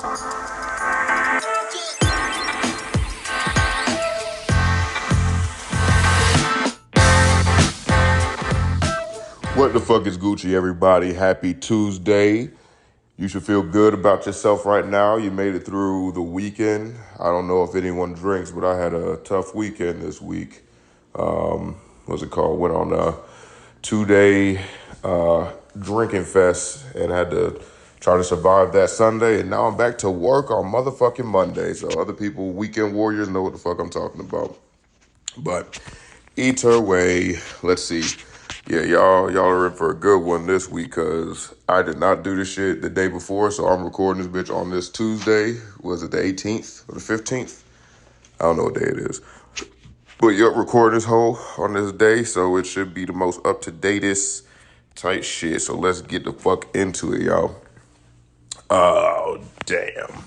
What the fuck is Gucci, everybody? Happy Tuesday. You should feel good about yourself right now. You made it through the weekend. I don't know if anyone drinks, but I had a tough weekend this week. What's it called? Went on a 2 day drinking fest and had to try to survive that Sunday. And now I'm back to work on motherfucking Monday. So other people, weekend warriors, know what the fuck I'm talking about. But either way, let's see. Yeah, y'all are in for a good one this week because I did not do this shit the day before, so I'm recording this bitch on this Tuesday. Was it the 18th or the 15th? I don't know what day it is. But you're recording this whole on this day, so it should be the most up-to-datest type shit. So let's get the fuck into it, y'all. Oh, damn.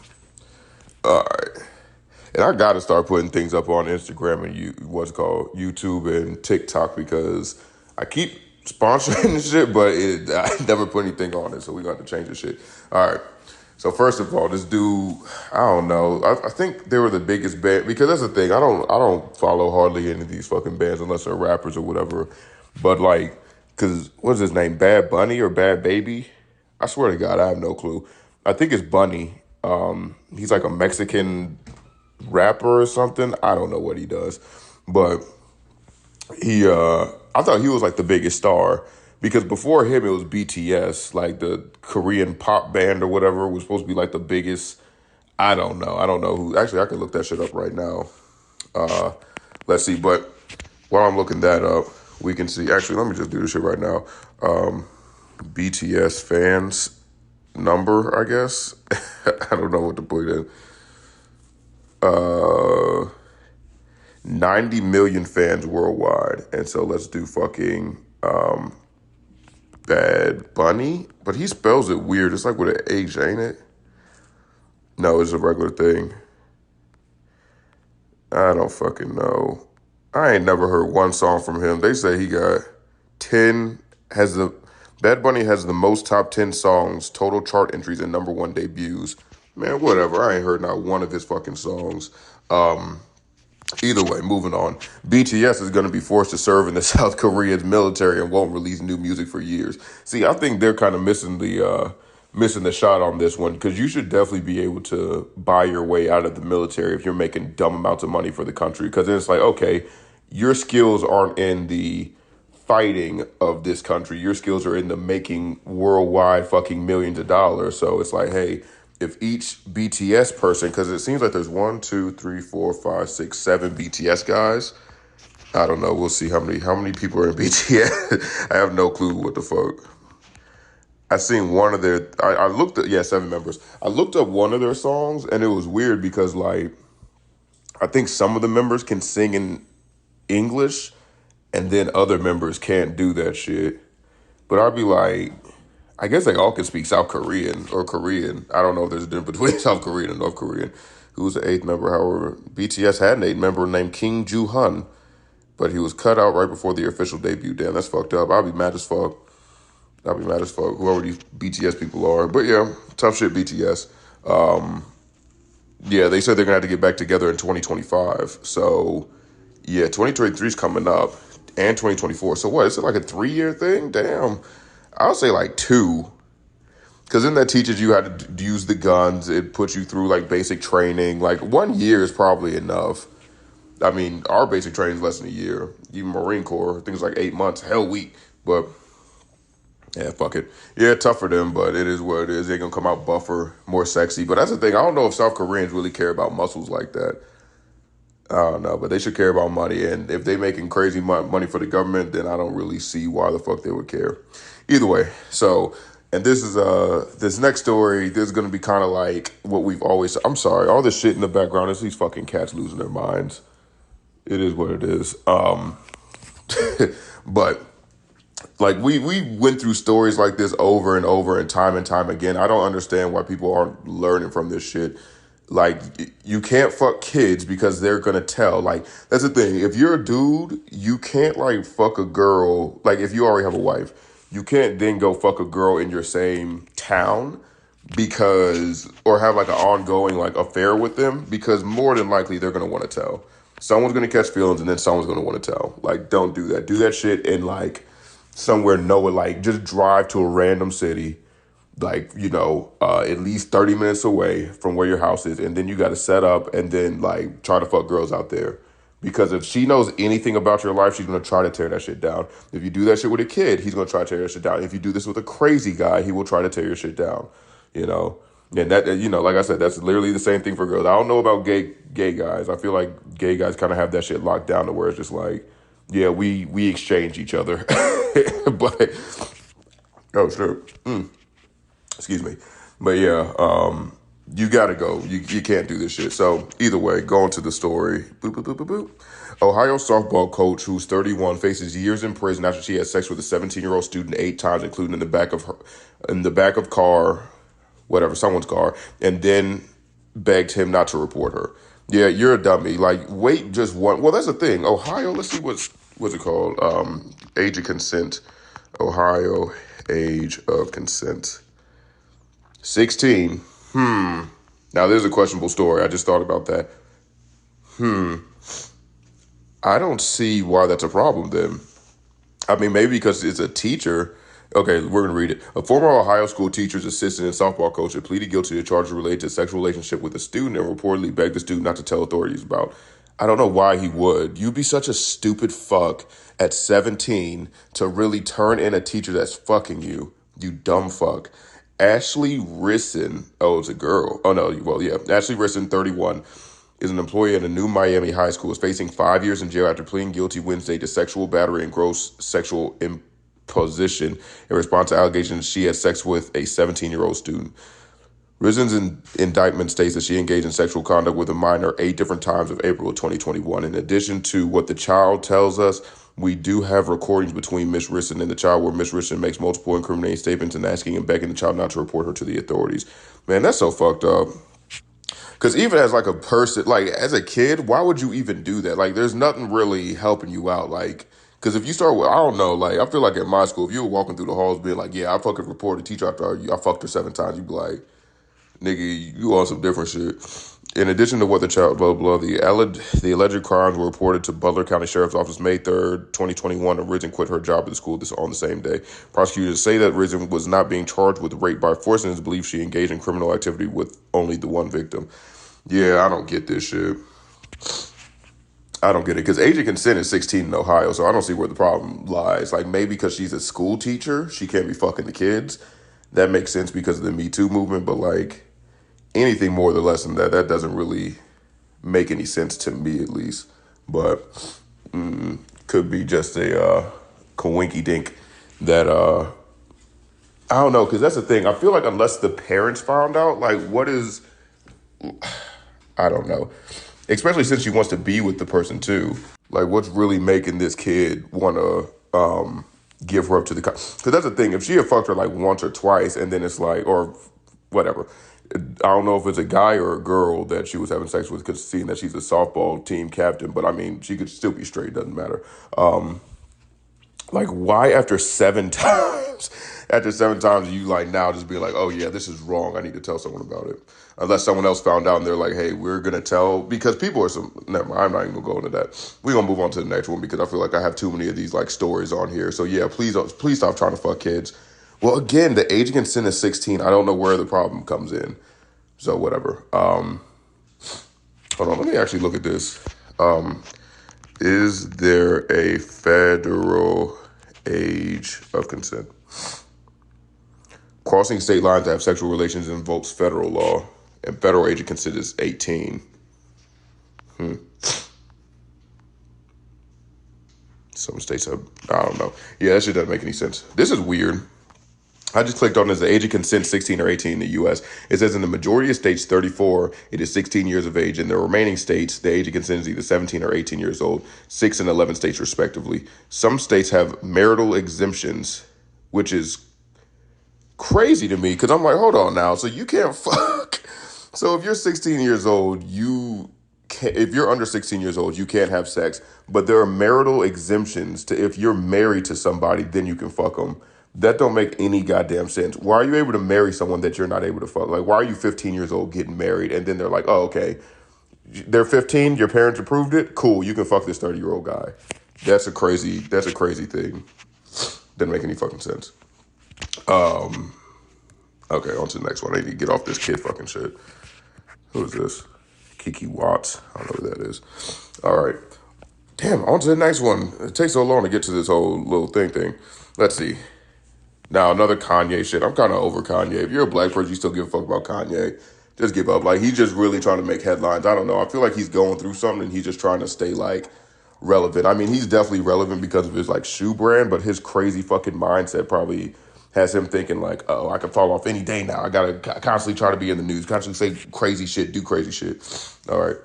All right. And I got to start putting things up on Instagram and what's called YouTube and TikTok because I keep sponsoring this shit, but I never put anything on it, so we got to change this shit. All right. So first of all, this dude, I don't know. I think they were the biggest band because that's the thing. I don't follow hardly any of these fucking bands unless they're rappers or whatever. But like, cause what's his name? Bad Bunny or Bad Baby? I swear to God, I have no clue. I think it's Bunny. He's like a Mexican rapper or something. I don't know what he does, but I thought he was like the biggest star because before him it was BTS, like the Korean pop band or whatever was supposed to be like the biggest. I don't know who. Actually, I could look that shit up right now. Let's see. But while I'm looking that up, we can see. Actually, let me just do this shit right now. BTS fans number, I guess. I don't know what to put in. 90 million fans worldwide. And so let's do fucking Bad Bunny. But he spells it weird. It's like with an H, ain't it? No, it's a regular thing. I don't fucking know. I ain't never heard one song from him. They say he got 10, Bad Bunny has the most top 10 songs, total chart entries, and number one debuts. Man, whatever. I ain't heard not one of his fucking songs. Either way, moving on. BTS is going to be forced to serve in the South Korean military and won't release new music for years. See, I think they're kind of missing the shot on this one because you should definitely be able to buy your way out of the military if you're making dumb amounts of money for the country. Because then it's like, okay, your skills aren't in the fighting of this country. Your skills are in the making worldwide fucking millions of dollars. So it's like, hey, if each BTS person, because it seems like there's 1, 2, 3, 4, 5, 6, 7 BTS guys. I don't know. We'll see how many people are in BTS. I have no clue what the fuck. I seen one of their. I looked at 7 members. I looked up one of their songs and it was weird because like I think some of the members can sing in English and then other members can't do that shit. But I'd be like, I guess they all can speak South Korean or Korean. I don't know if there's a difference between South Korean and North Korean. Who's the 8th member? However, BTS had an 8th member named King Joo-hun, but he was cut out right before the official debut. Damn, that's fucked up. I'll be mad as fuck. Whoever these BTS people are. But yeah, tough shit, BTS. Yeah, they said they're going to have to get back together in 2025. So, yeah, 2023 is coming up and 2024. So what, is it like a 3-year thing? Damn. I'll say like 2. Because then that teaches you how to use the guns. It puts you through like basic training. Like 1 year is probably enough. I mean, our basic training is less than a year. Even Marine Corps, I think it's like 8 months, hell week. But yeah, fuck it. Yeah, tough for them, but it is what it is. They're going to come out buffer, more sexy. But that's the thing. I don't know if South Koreans really care about muscles like that. I don't know, but they should care about money. And if they making crazy money for the government, then I don't really see why the fuck they would care. Either way, so, and this is, this next story, this is going to be kind of like what we've always, I'm sorry, all this shit in the background is these fucking cats losing their minds. It is what it is. But like we went through stories like this over and time again. I don't understand why people aren't learning from this shit. Like, you can't fuck kids because they're gonna tell. Like, that's the thing. If you're a dude, you can't, like, fuck a girl. Like, if you already have a wife, you can't then go fuck a girl in your same town because, or have like an ongoing like affair with them, because more than likely they're gonna want to tell. Someone's gonna catch feelings, and then someone's gonna want to tell. Like, don't do that. Do that shit in like somewhere nowhere. Like, just drive to a random city, like, at least 30 minutes away from where your house is, and then you got to set up and then like try to fuck girls out there. Because if she knows anything about your life, she's gonna try to tear that shit down. If you do that shit with a kid, he's gonna try to tear that shit down. If you do this with a crazy guy, he will try to tear your shit down. You know, and that, like I said, that's literally the same thing for girls. I don't know about gay guys. I feel like gay guys kind of have that shit locked down to where it's just like, yeah, we exchange each other, but oh sure. Excuse me. But yeah, you gotta go. You can't do this shit. So either way, going to the story. Boop, boop, boop, boop, boop. Ohio softball coach who's 31 faces years in prison after she had sex with a 17-year-old student 8 times, including in the back of car, whatever, someone's car, and then begged him not to report her. Yeah, you're a dummy. Like, wait just one. Well, that's the thing. Ohio, let's see what's it called? Age of consent. Ohio age of consent. 16. Now, there's a questionable story. I just thought about that. I don't see why that's a problem then. I mean, maybe because it's a teacher. Okay, we're going to read it. A former Ohio school teacher's assistant and softball coach had pleaded guilty to charges related to sexual relationship with a student and reportedly begged the student not to tell authorities about. I don't know why he would. You'd be such a stupid fuck at 17 to really turn in a teacher that's fucking you. You dumb fuck. Ashley Risson, oh, it's a girl. Oh, no, well, yeah. Ashley Risson, 31, is an employee at a new Miami high school, is facing 5 years in jail after pleading guilty Wednesday to sexual battery and gross sexual imposition in response to allegations she had sex with a 17-year-old student. Risson's indictment states that she engaged in sexual conduct with a minor 8 different times of April of 2021. In addition to what the child tells us, we do have recordings between Miss Risson and the child where Miss Risson makes multiple incriminating statements and asking and begging the child not to report her to the authorities. Man, that's so fucked up. Because even as like a person, like as a kid, why would you even do that? Like, there's nothing really helping you out. Like, because if you start with, I don't know, like, I feel like at my school, if you were walking through the halls being like, yeah, I fucking reported a teacher after I fucked her 7 times, you'd be like, nigga, you on some different shit. In addition to what the child, blah, blah, the alleged crimes were reported to Butler County Sheriff's Office May 3rd, 2021, and Risen quit her job at the school on the same day. Prosecutors say that Risen was not being charged with rape by force and is believed she engaged in criminal activity with only the one victim. Yeah, I don't get this shit. I don't get it, because age of consent is 16 in Ohio, so I don't see where the problem lies. Like, maybe because she's a school teacher, she can't be fucking the kids. That makes sense because of the Me Too movement, but like, anything more or less than that, that doesn't really make any sense to me, at least. But could be just a coinky dink that I don't know, because that's the thing. I feel like unless the parents found out, like, what is, I don't know. Especially since she wants to be with the person too. Like, what's really making this kid want to give her up to the cops? Because that's the thing. If she had fucked her like once or twice, and then it's like, or whatever. I don't know if it's a guy or a girl that she was having sex with, because seeing that she's a softball team captain, but I mean, she could still be straight, doesn't matter. Like, why after 7 times? After 7 times, you like now just be like, oh yeah, this is wrong. I need to tell someone about it. Unless someone else found out and they're like, hey, we're going to tell, because people are never mind, I'm not even going to go into that. We're going to move on to the next one because I feel like I have too many of these like stories on here. So yeah, please stop trying to fuck kids. Well, again, the age of consent is 16. I don't know where the problem comes in. So whatever. Hold on, let me actually look at this. Is there a federal age of consent? Crossing state lines to have sexual relations invokes federal law, and federal age of consent is 18. Some states have, I don't know. Yeah, that shit doesn't make any sense. This is weird. I just clicked on this, the age of consent 16 or 18 in the U.S. It says in the majority of states 34, it is 16 years of age. In the remaining states, the age of consent is either 17 or 18 years old, 6 and 11 states respectively. Some states have marital exemptions, which is crazy to me, because I'm like, hold on now. So you can't fuck. So if you're 16 years old, if you're under 16 years old, you can't have sex. But there are marital exemptions to if you're married to somebody, then you can fuck them. That don't make any goddamn sense. Why are you able to marry someone that you're not able to fuck? Like, why are you 15 years old getting married and then they're like, oh, okay, they're 15, your parents approved it? Cool, you can fuck this 30-year-old guy. That's a crazy thing. Doesn't make any fucking sense. Okay, on to the next one. I need to get off this kid fucking shit. Who is this? Kiki Watts. I don't know who that is. All right. Damn, on to the next one. It takes so long to get to this whole little thing. Let's see. Now, another Kanye shit. I'm kind of over Kanye. If you're a black person, you still give a fuck about Kanye. Just give up. Like, he's just really trying to make headlines. I don't know. I feel like he's going through something and he's just trying to stay, like, relevant. I mean, he's definitely relevant because of his, like, shoe brand, but his crazy fucking mindset probably has him thinking, like, oh, I can fall off any day now. I gotta constantly try to be in the news, constantly say crazy shit, do crazy shit. All right.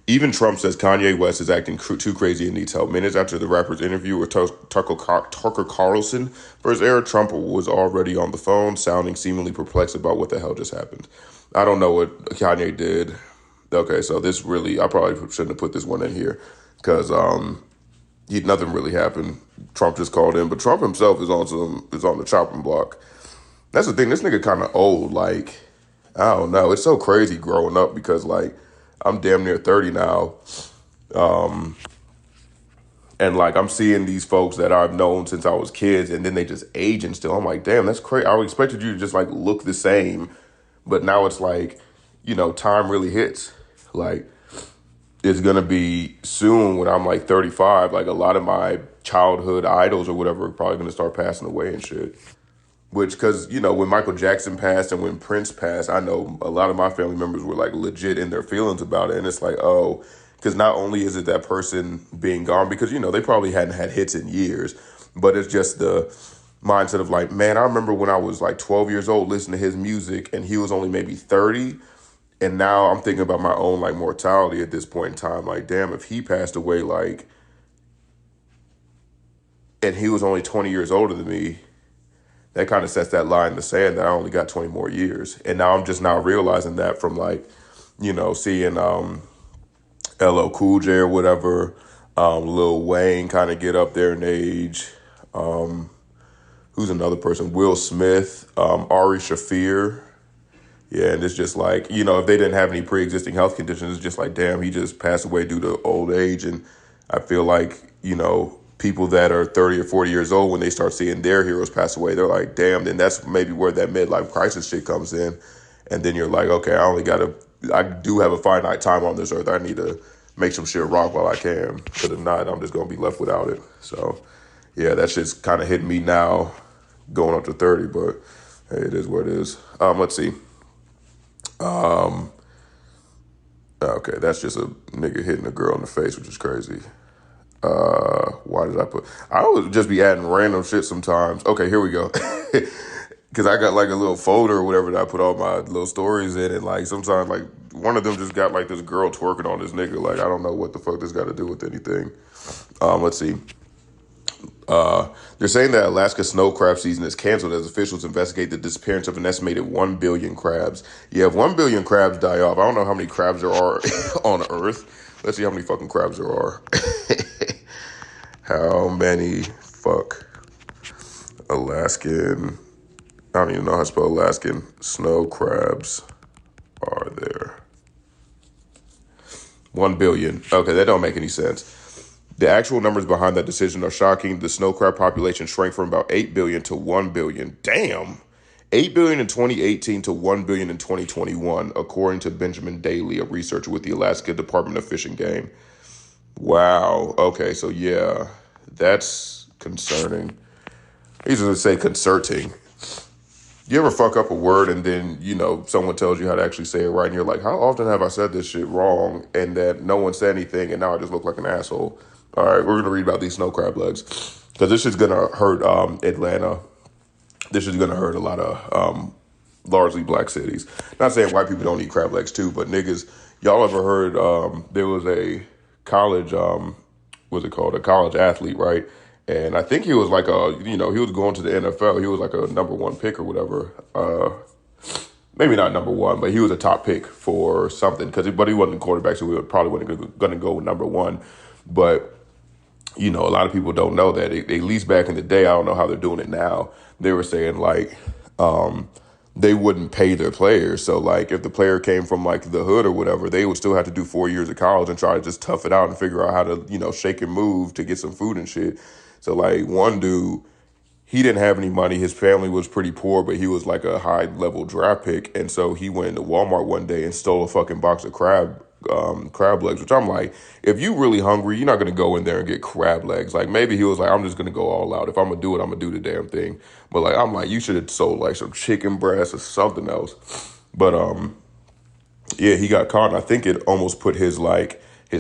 Even Trump says Kanye West is acting too crazy and needs help. Minutes after the rapper's interview with Tucker Carlson for his era, Trump was already on the phone, sounding seemingly perplexed about what the hell just happened. I don't know what Kanye did. Okay, so this really, I probably shouldn't have put this one in here because nothing really happened. Trump just called in, but Trump himself is on the chopping block. That's the thing. This nigga kind of old. Like, I don't know. It's so crazy growing up because, like, I'm damn near 30 now. And, like, I'm seeing these folks that I've known since I was kids, and then they just age and still. I'm like, damn, that's crazy. I expected you to just, like, look the same. But now it's like, time really hits. Like, it's going to be soon when I'm, like, 35. Like, a lot of my childhood idols or whatever are probably going to start passing away and shit. Which, because, when Michael Jackson passed and when Prince passed, I know a lot of my family members were, like, legit in their feelings about it. And it's like, oh, because not only is it that person being gone, because, they probably hadn't had hits in years, but it's just the mindset of, like, man, I remember when I was, like, 12 years old listening to his music and he was only maybe 30. And now I'm thinking about my own, like, mortality at this point in time. Like, damn, if he passed away, like, and he was only 20 years older than me, that kind of sets that line in the sand that I only got 20 more years. And now I'm just now realizing that from, like, seeing LL Cool J or whatever, Lil Wayne kind of get up there in age. Who's another person? Will Smith, Ari Shaffir. Yeah, and it's just like, if they didn't have any pre-existing health conditions, it's just like, damn, he just passed away due to old age. And I feel like, people that are 30 or 40 years old, when they start seeing their heroes pass away, they're like, damn, then that's maybe where that midlife crisis shit comes in. And then you're like, okay, I do have a finite time on this earth. I need to make some shit rock while I can. Because if not, I'm just going to be left without it. So, yeah, that shit's kind of hitting me now, going up to 30, but hey, it is what it is. Let's see. Okay, that's just a nigga hitting a girl in the face, which is crazy. Why did I would just be adding random shit sometimes. Okay, here we go. Because I got like a little folder or whatever that I put all my little stories in. And like sometimes like one of them just got like this girl twerking on this nigga. Like, I don't know what the fuck this got to do with anything. Let's see. They're saying that Alaska snow crab season is canceled as officials investigate the disappearance of an estimated 1 billion crabs. Yeah, if 1 billion crabs die off, I don't know how many crabs there are on Earth. Let's see how many fucking crabs there are. How many Alaskan, I don't even know how to spell Alaskan, snow crabs are there? 1 billion. Okay, that don't make any sense. The actual numbers behind that decision are shocking. The snow crab population shrank from about 8 billion to 1 billion. Damn. 8 billion in 2018 to 1 billion in 2021, according to Benjamin Daly, a researcher with the Alaska Department of Fish and Game. Wow. Okay, so yeah, that's concerning. I used to say concerting. You ever fuck up a word and then, someone tells you how to actually say it right, and you're like, how often have I said this shit wrong and that no one said anything and now I just look like an asshole? All right, we're going to read about these snow crab legs because this is going to hurt Atlanta. This is going to hurt a lot of largely black cities. Not saying white people don't eat crab legs too, but niggas, y'all ever heard there was a college, what's it called? A college athlete, right? And I think he was like he was going to the NFL. He was like a number one pick or whatever. Maybe not number one, but he was a top pick for something. But he wasn't a quarterback, so we probably wasn't going to go with number one. But A lot of people don't know that. At least back in the day, I don't know how they're doing it now. They were saying like they wouldn't pay their players. So like if the player came from like the hood or whatever, they would still have to do 4 years of college and try to just tough it out and figure out how to, shake and move to get some food and shit. So like one dude, he didn't have any money. His family was pretty poor, but he was like a high level draft pick. And so he went into Walmart one day and stole a fucking box of crab legs, which I'm like, if you really hungry, you're not going to go in there and get crab legs. Like maybe he was like, I'm just going to go all out. If I'm going to do it, I'm going to do the damn thing. But like, I'm like, you should have sold like some chicken breast or something else. But yeah, he got caught, and I think it almost put his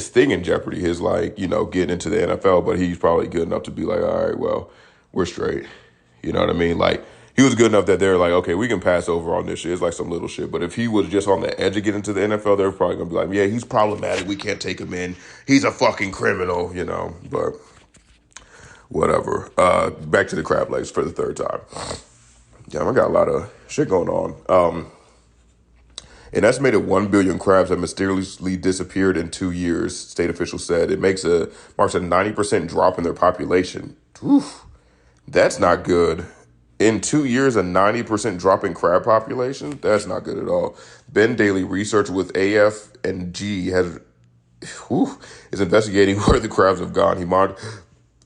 thing in jeopardy, his getting into the NFL. But he's probably good enough to be like, all right, well, we're straight. You know what I mean? Like he was good enough that they're like, okay, we can pass over on this shit. It's like some little shit. But if he was just on the edge of getting into the NFL, they're probably gonna be like, yeah, he's problematic. We can't take him in. He's a fucking criminal. But whatever. Back to the crab legs for the third time. Damn, I got a lot of shit going on. An estimated 1 billion crabs have mysteriously disappeared in 2 years, state officials said. It marks a 90% drop in their population. Oof, that's not good. In 2 years, a 90% drop in crab population? That's not good at all. Ben Daly, researcher with AF&G, is investigating where the crabs have gone.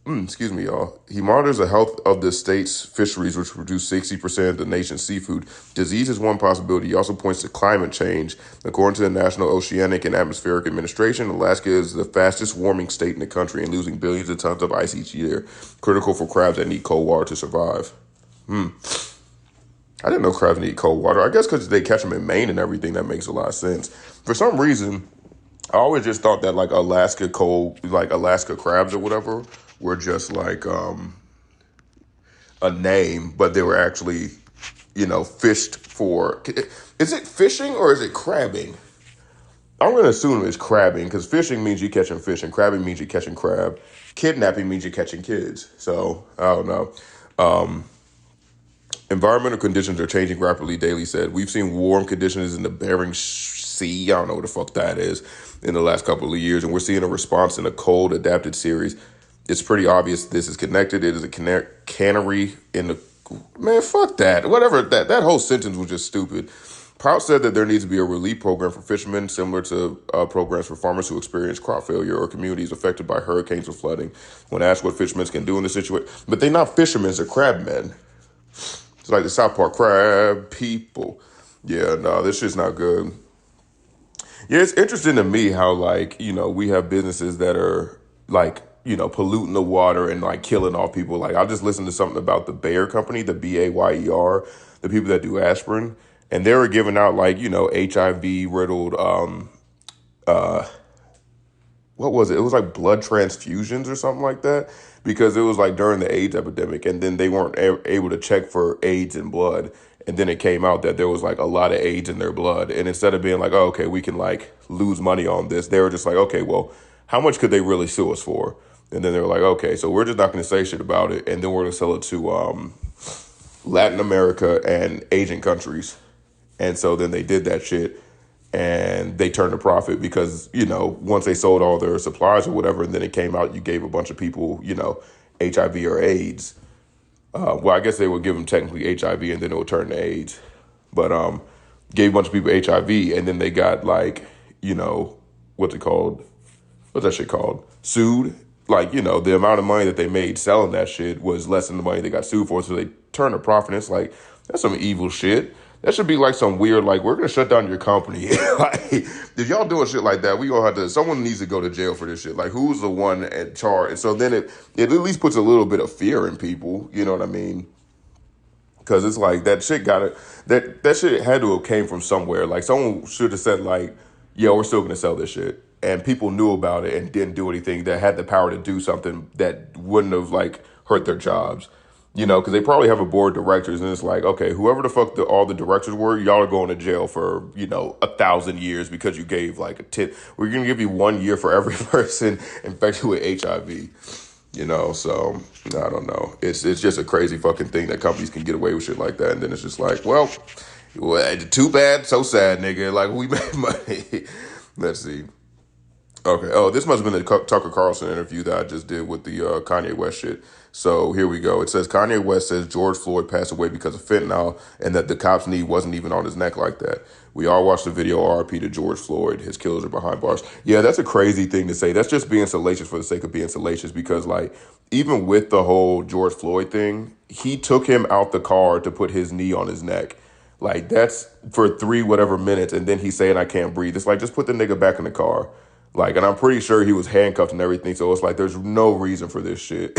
Excuse me, y'all. He monitors the health of the state's fisheries, which produce 60% of the nation's seafood. Disease is one possibility. He also points to climate change. According to the National Oceanic and Atmospheric Administration, Alaska is the fastest warming state in the country and losing billions of tons of ice each year, critical for crabs that need cold water to survive. I didn't know crabs need cold water. I guess because they catch them in Maine and everything, that makes a lot of sense. For some reason, I always just thought that like Alaska crabs or whatever were just like a name, but they were actually, fished for. Is it fishing or is it crabbing? I'm going to assume it's crabbing because fishing means you're catching fish and crabbing means you're catching crab. Kidnapping means you're catching kids. So I don't know. Environmental conditions are changing rapidly, Daly said. We've seen warm conditions in the Bering Sea, I don't know what the fuck that is, in the last couple of years, and we're seeing a response in a cold adapted series. It's pretty obvious this is connected. It is a cannery in the... Man, fuck that. Whatever, that whole sentence was just stupid. Prout said that there needs to be a relief program for fishermen, similar to programs for farmers who experience crop failure or communities affected by hurricanes or flooding. When asked what fishermen can do in this situation... But they're not fishermen, they're crab men. It's like the South Park crab people. Yeah, no, this shit's not good. Yeah, it's interesting to me how, we have businesses that are, polluting the water and, killing off people. Like, I just listened to something about the Bayer company, the Bayer, the people that do aspirin, and they were giving out, HIV-riddled, what was it? It was like blood transfusions or something like that, because it was like during the AIDS epidemic, and then they weren't able to check for AIDS in blood. And then it came out that there was like a lot of AIDS in their blood. And instead of being like, oh, okay, we can lose money on this, they were just like, okay, well, how much could they really sue us for? And then they were like, okay, so we're just not going to say shit about it. And then we're going to sell it to Latin America and Asian countries. And so then they did that shit. And they turned a profit because, once they sold all their supplies or whatever, and then it came out, you gave a bunch of people, HIV or AIDS. Well, I guess they would give them technically HIV and then it would turn to AIDS. But gave a bunch of people HIV and then they got what's it called? What's that shit called? Sued. The amount of money that they made selling that shit was less than the money they got sued for. So they turned a profit. And it's like, that's some evil shit. That should be like some weird, we're going to shut down your company. If y'all doing shit like that, we going to have to, someone needs to go to jail for this shit. Who's the one at charge? And so then it at least puts a little bit of fear in people. You know what I mean? Because it's like that shit that shit had to have came from somewhere. Someone should have said yo, we're still going to sell this shit. And people knew about it and didn't do anything that had the power to do something that wouldn't have hurt their jobs. Because they probably have a board of directors, and it's like, okay, whoever the fuck all the directors were, y'all are going to jail for, 1,000 years because you gave a tip. We're going to give you 1 year for every person infected with HIV. So I don't know. It's just a crazy fucking thing that companies can get away with shit like that. And then it's just well, too bad, so sad, nigga. We made money. Let's see. Okay. Oh, this must have been the Tucker Carlson interview that I just did with the Kanye West shit. So here we go. It says Kanye West says George Floyd passed away because of fentanyl and that the cop's knee wasn't even on his neck like that. We all watched the video RP to George Floyd. His killers are behind bars. Yeah, that's a crazy thing to say. That's just being salacious for the sake of being salacious because, like, even with the whole George Floyd thing, he took him out the car to put his knee on his neck. Like, that's for three whatever minutes. And then he's saying, I can't breathe. It's like, just put the nigga back in the car. Like, and I'm pretty sure he was handcuffed and everything. So it's like, there's no reason for this shit.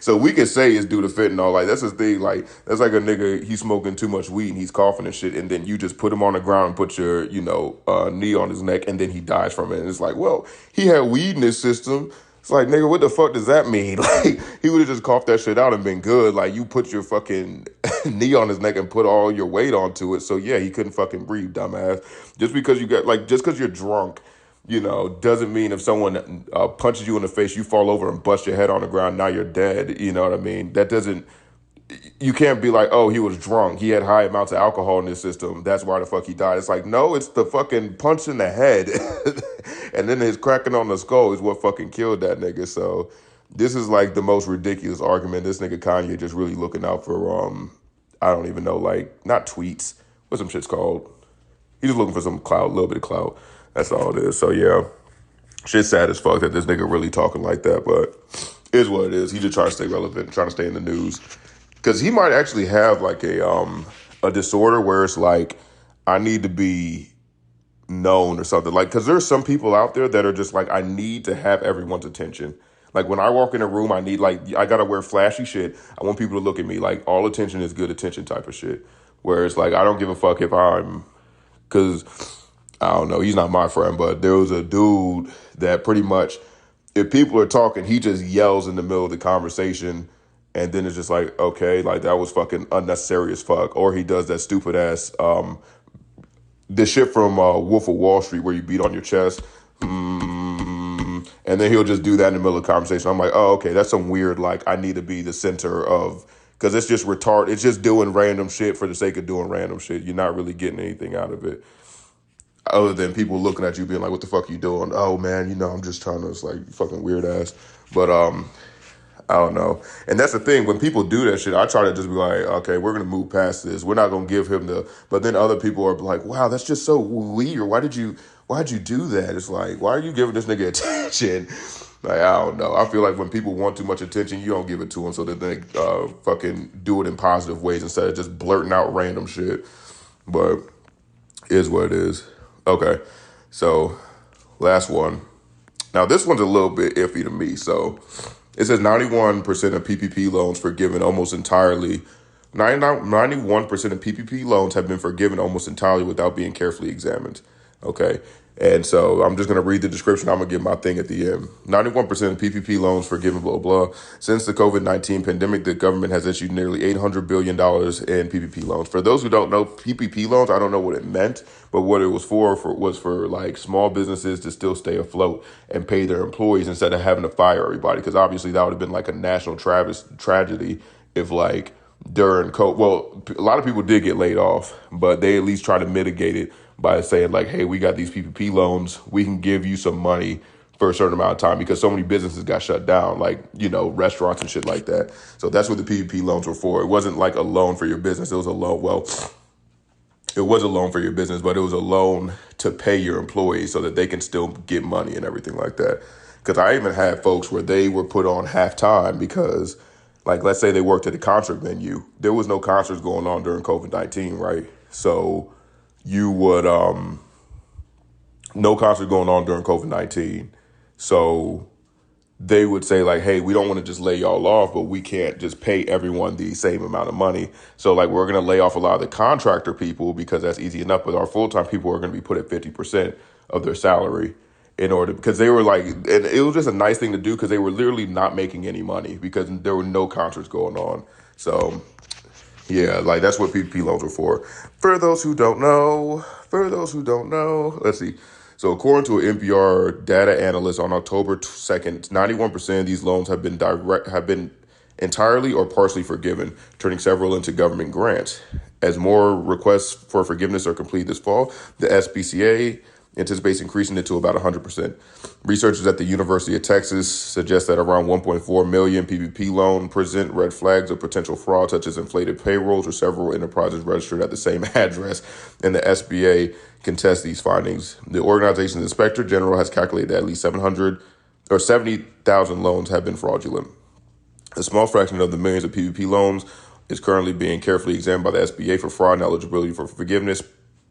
So we could say it's due to fentanyl. Like, that's the thing. Like, that's like a nigga, he's smoking too much weed and he's coughing and shit. And then you just put him on the ground and put your, knee on his neck and then he dies from it. And it's like, well, he had weed in his system. It's like, nigga, what the fuck does that mean? Like, he would have just coughed that shit out and been good. Like, you put your fucking knee on his neck and put all your weight onto it. So yeah, he couldn't fucking breathe, dumbass. Just because you're drunk, doesn't mean if someone punches you in the face, you fall over and bust your head on the ground, now you're dead. You know what I mean? That doesn't, you can't be like, oh, he was drunk. He had high amounts of alcohol in his system. That's why the fuck he died. It's like, no, it's the fucking punch in the head. And then his cracking on the skull is what fucking killed that nigga. So this is like the most ridiculous argument. This nigga Kanye just really looking out for, I don't even know, like, not tweets. What some shit's called? He's just looking for some clout, a little bit of clout. That's all it is. So yeah, shit's sad as fuck that this nigga really talking like that, but it is what it is. He just trying to stay relevant, trying to stay in the news. Because he might actually have like a disorder where it's like, I need to be known or something. Like, because there's some people out there that are just like, I need to have everyone's attention. Like when I walk in a room, I gotta wear flashy shit. I want people to look at me. Like all attention is good attention type of shit. Where it's like, I don't give a fuck if because I don't know, he's not my friend, but there was a dude that pretty much, if people are talking, he just yells in the middle of the conversation. And then it's just like, okay, like that was fucking unnecessary as fuck. Or he does that stupid ass, the shit from Wolf of Wall Street where you beat on your chest. And then he'll just do that in the middle of the conversation. I'm like, oh, okay, that's some weird, like, I need to be the center of, because it's just retarded. It's just doing random shit for the sake of doing random shit. You're not really getting anything out of it. Other than people looking at you being like, what the fuck are you doing? Oh, man, I'm just trying to, it's like, fucking weird ass. But, I don't know. And that's the thing. When people do that shit, I try to just be like, okay, we're going to move past this. We're not going to give him but then other people are like, wow, that's just so weird. Why'd you do that? It's like, why are you giving this nigga attention? Like, I don't know. I feel like when people want too much attention, you don't give it to them so that they fucking do it in positive ways instead of just blurting out random shit. But it is what it is. Okay. So last one. Now, this one's a little bit iffy to me. So it says 91% of PPP loans forgiven almost entirely. 91% of PPP loans have been forgiven almost entirely without being carefully examined. Okay. And so I'm just going to read the description. I'm going to give my thing at the end. 91% of PPP loans forgiven, blah, blah. Since the COVID-19 pandemic, the government has issued nearly $800 billion in PPP loans. For those who don't know, PPP loans, I don't know what it meant, but what it was was for like small businesses to still stay afloat and pay their employees instead of having to fire everybody. Because obviously that would have been like a national tragedy if like during COVID, well, a lot of people did get laid off, but they at least try to mitigate it by saying like, hey, we got these PPP loans. We can give you some money for a certain amount of time because so many businesses got shut down, like, restaurants and shit like that. So that's what the PPP loans were for. It wasn't like a loan for your business. It was a loan. Well, it was a loan for your business, but it was a loan to pay your employees so that they can still get money and everything like that. Because I even had folks where they were put on half time because, like, let's say they worked at a concert venue. There was no concerts going on during COVID-19, right? So you would, no concert going on during COVID-19. So they would say like, hey, we don't want to just lay y'all off, but we can't just pay everyone the same amount of money. So like, we're going to lay off a lot of the contractor people because that's easy enough. But our full-time people are going to be put at 50% of their salary because they were like, and it was just a nice thing to do because they were literally not making any money because there were no concerts going on. So yeah, like that's what PPP loans were for. For those who don't know, let's see. So according to an NPR data analyst on October 2nd, 91% of these loans have been entirely or partially forgiven, turning several into government grants. As more requests for forgiveness are complete this fall, the SBCA anticipates increasing it to about 100%. Researchers at the University of Texas suggest that around 1.4 million PPP loans present red flags of potential fraud, such as inflated payrolls or several enterprises registered at the same address, and the SBA contests these findings. The organization's inspector general has calculated that at least 700 or 70,000 loans have been fraudulent. A small fraction of the millions of PPP loans is currently being carefully examined by the SBA for fraud and eligibility for forgiveness.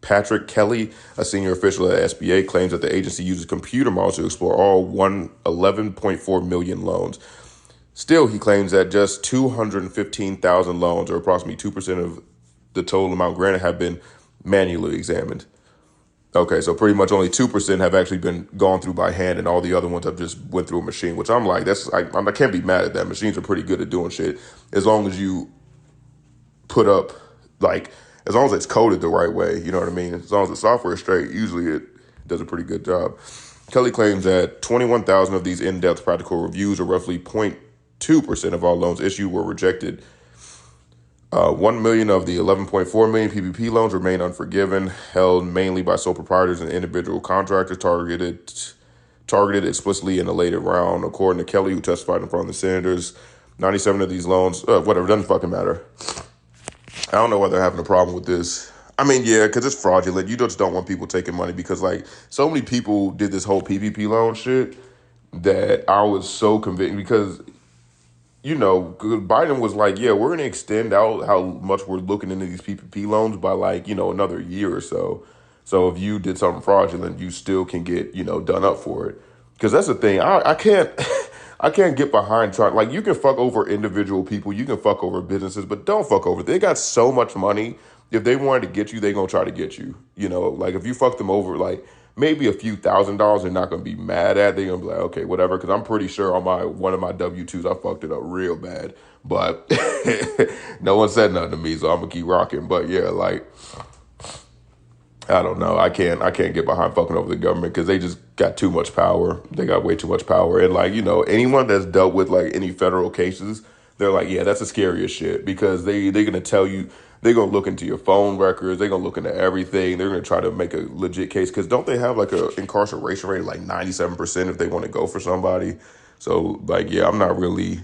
Patrick Kelly, a senior official at SBA, claims that the agency uses computer models to explore all 11.4 million loans. Still, he claims that just 215,000 loans, or approximately 2% of the total amount granted, have been manually examined. Okay, so pretty much only 2% have actually been gone through by hand, and all the other ones have just went through a machine, which I'm like, I can't be mad at that. Machines are pretty good at doing shit as long as you put up, like, as long as it's coded the right way, you know what I mean? As long as the software is straight, usually it does a pretty good job. Kelly claims that 21,000 of these in-depth practical reviews, or roughly 0.2% of all loans issued, were rejected. 1 million of the 11.4 million PPP loans remain unforgiven, held mainly by sole proprietors and individual contractors targeted explicitly in a later round. According to Kelly, who testified in front of the senators, 97 of these loans, whatever, doesn't fucking matter. I don't know why they're having a problem with this. I mean, yeah, because it's fraudulent. You just don't want people taking money because, like, so many people did this whole PPP loan shit that I was so convinced because, you know, Biden was like, yeah, we're going to extend out how much we're looking into these PPP loans by, like, you know, another year or so. So if you did something fraudulent, you still can get, you know, done up for it. Because that's the thing. I can't I can't get behind trying. Like, you can fuck over individual people, you can fuck over businesses, but don't fuck over. They got so much money. If they wanted to get you, they gonna try to get you. You know, like if you fuck them over, like maybe a few $1,000s, they're not gonna be mad at. They're gonna be like, okay, whatever. Because I'm pretty sure on one of my W-2s, I fucked it up real bad. But no one said nothing to me, so I'm gonna keep rocking. But yeah, like, I don't know. I can't get behind fucking over the government because they just got too much power. They got way too much power. And like, you know, anyone that's dealt with like any federal cases, they're like, yeah, that's the scariest shit because they're going to tell you, they're going to look into your phone records. They're going to look into everything. They're going to try to make a legit case because don't they have like a incarceration rate of like 97% if they want to go for somebody? So like, yeah, I'm not really,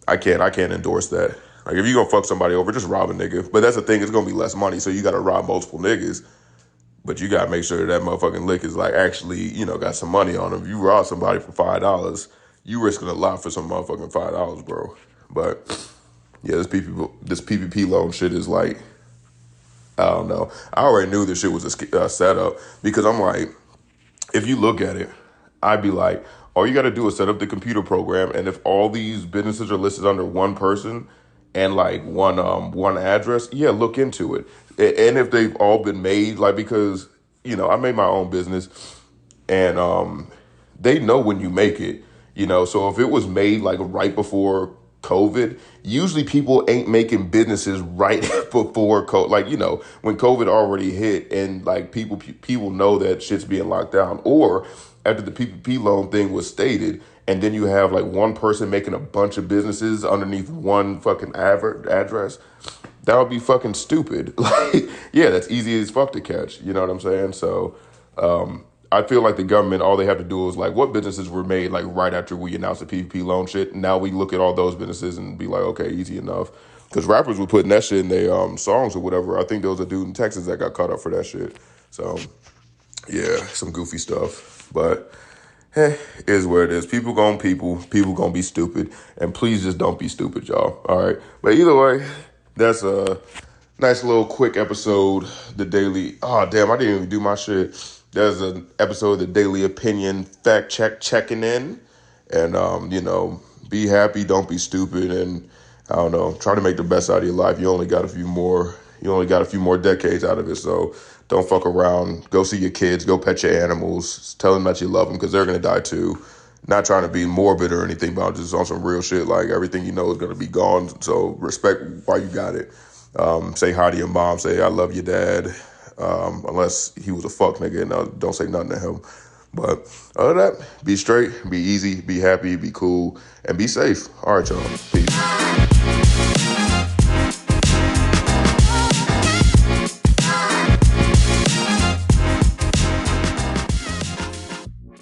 I can't endorse that. Like if you're going to fuck somebody over, just rob a nigga. But that's the thing, it's going to be less money. So you got to rob multiple niggas. But you got to make sure that motherfucking lick is like actually, you know, got some money on them. If you rob somebody for $5, you risking a lot for some motherfucking $5, bro. But yeah, this PPP loan shit is like, I don't know. I already knew this shit was a setup because I'm like, if you look at it, I'd be like, all you got to do is set up the computer program. And if all these businesses are listed under one person and like one address, yeah, look into it. And if they've all been made, like, because, you know, I made my own business and they know when you make it, you know, so if it was made like right before COVID, usually people ain't making businesses right before COVID. Like, you know, when COVID already hit and like people know that shit's being locked down, or after the PPP loan thing was stated, and then you have like one person making a bunch of businesses underneath one fucking address. That would be fucking stupid. Like, yeah, that's easy as fuck to catch. You know what I'm saying? So I feel like the government, all they have to do is like, what businesses were made like right after we announced the PPP loan shit? Now we look at all those businesses and be like, okay, easy enough. Because rappers were putting that shit in their songs or whatever. I think there was a dude in Texas that got caught up for that shit. So yeah, some goofy stuff. But is where it is. People gonna be stupid. And please just don't be stupid, y'all. All right. But either way, that's a nice little quick episode. The daily, oh damn, I didn't even do my shit. There's an episode of the Daily Opinion fact checking in. And, you know, be happy, don't be stupid. And I don't know, try to make the best out of your life. You only got a few more decades out of it. So don't fuck around. Go see your kids, go pet your animals, tell them that you love them because they're going to die too. Not trying to be morbid or anything, but I'm just on some real shit. Like everything you know is going to be gone. So respect while you got it. Say hi to your mom. Say, I love your dad. Unless he was a fuck nigga and don't say nothing to him. But other than that, be straight, be easy, be happy, be cool, and be safe. All right, y'all. Peace.